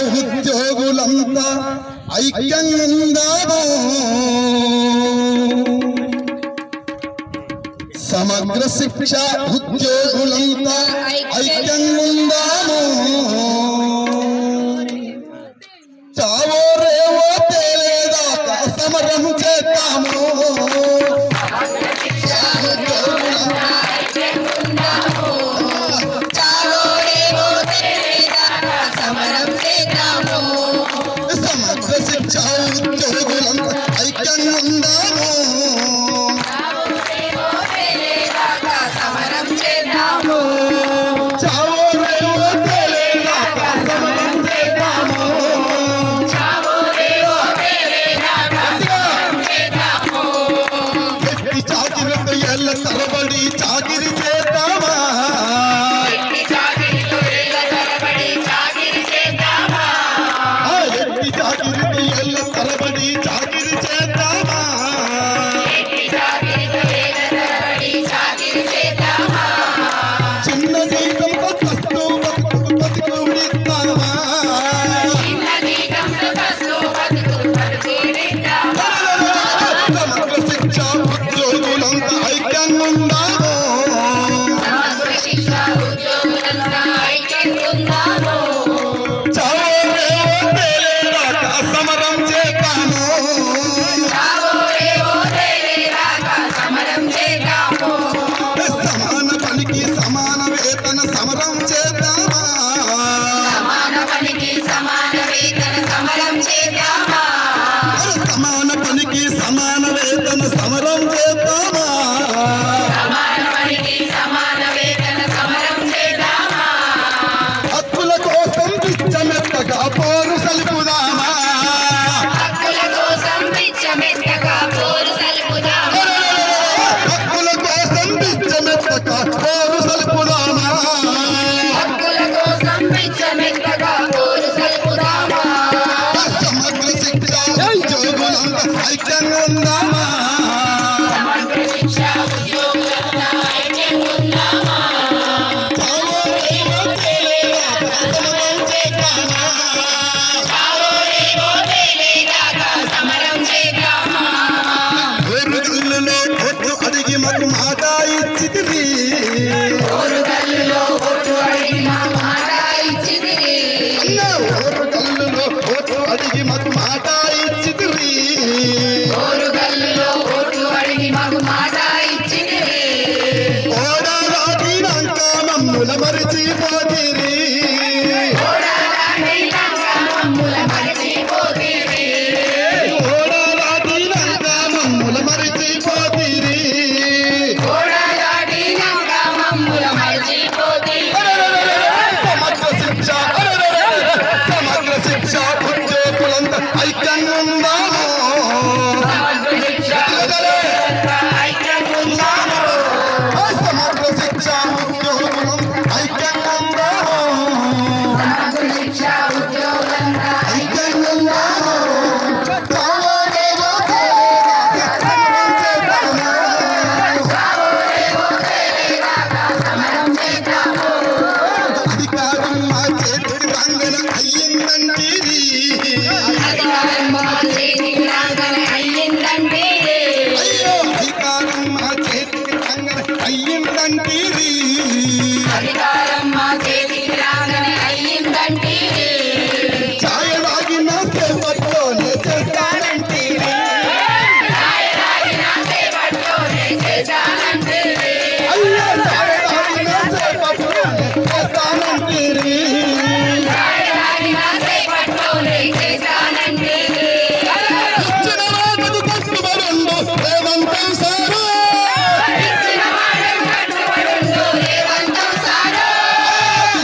ఉద్యోగులంతా ఐక్యంగా ఉందాము సమగ్ర శిక్ష ఉద్యోగులంతా ఐక్యంగా ఉందాము చావో రేవో తేలేదాకా సమరం చేద్దాము సమగ్ర శిక్ష ఉద్యోగులంతా ఐక్యంగా ఉందాము తరబడి చాకిరి చేద్దామా ఎట్టి చాకిరితో ఎల్ల తరబడి చాకిరి చేద్దామా చిన్న జీతంతో కస్తూ బతుకు విడిద్దామా సమగ్ర శిక్ష ఉద్యోగులంతా ఐక్యంగా ఉందాము సమరం చేద్దాము సమాన పనికి సమాన వేతన సమరం చేద్దామా సమాన పనికి సమాన వేతన సమరం చేద్దామా హక్కుల కోసం పిచ్చమెత్తగా పోరు సలుపుదామా హక్కుల కోసం పిచ్చమెత్తగా పోరు సలుపుదామా సమగ్ర శిక్ష ఉద్యోగులంతా ఐక్యంగా ఉందామా అడిగి మాకు మాట ఇచ్చితివి ఓరుగల్లులో ఓటు అడిగి మాకు మాట ఇచ్చితివి ఓడారాటినాక మమ్ముల మరిచిపోతిరి సమగ్ర శిక్ష ఉద్యోగులంతా ఐక్యంగా ఉందాము సమగ్ర శిక్ష ఉద్యోగులంతా ఐక్యంగా ఉందాము అధికారం మా చేతికి రంగన అయ్యిందంటిరి అధికారం మా చేతికి రంగన అయ్యిందంటిరి ఛాయ తాగిన సేవతోనే చేస్తానంటిరి అయ్యో ఛాయ తాగిన సేవతోనే చేస్తానంటిరి ఇచ్చిన రాజుకు కట్టుబడుండు రేవంతం సారు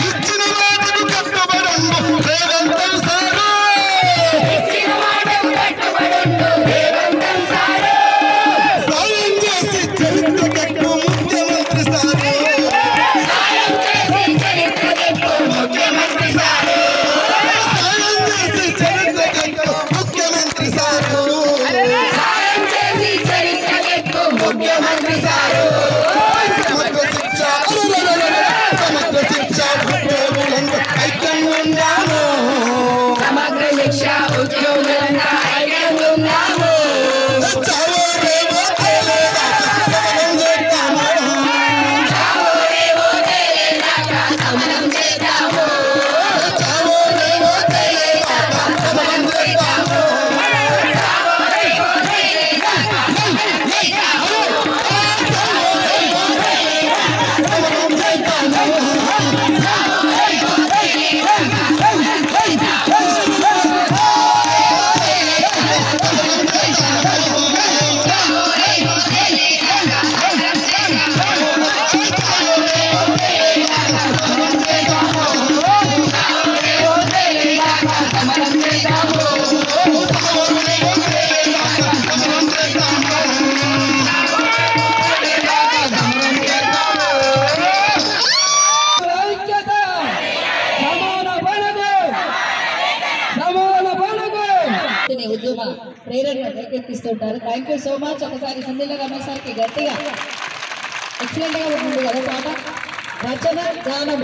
ఇచ్చిన రాజుకు కట్టుబడుండు రేవంతం సారు సాయం చేసి చరిత్రకెక్కు ముఖ్యమంత్రి సారు సాయం చేసి చరిత్రకెక్కు ముఖ్యమంత్రి సారు సమగ్ర శిక్ష ఉద్యోగులంతా ఐక్యంగా ఉందాము లక్ష ఉద్యోగులంతా ఐక్యంగున్నాము. చావో రేవో తేలేదాకా సమరం చేద్దాము. చావో రేవో తేలేదాకా సమరం చేద్దాము. ఉద్యమ ప్రేరణ రేకెత్తిస్తుంటారు. Thank you so much. ఒకసారి సందేళ రమేష్ సార్కి గట్టిగా ఎక్సలెంట్ గా ఉంటుంది కదా పాట రచన గానం.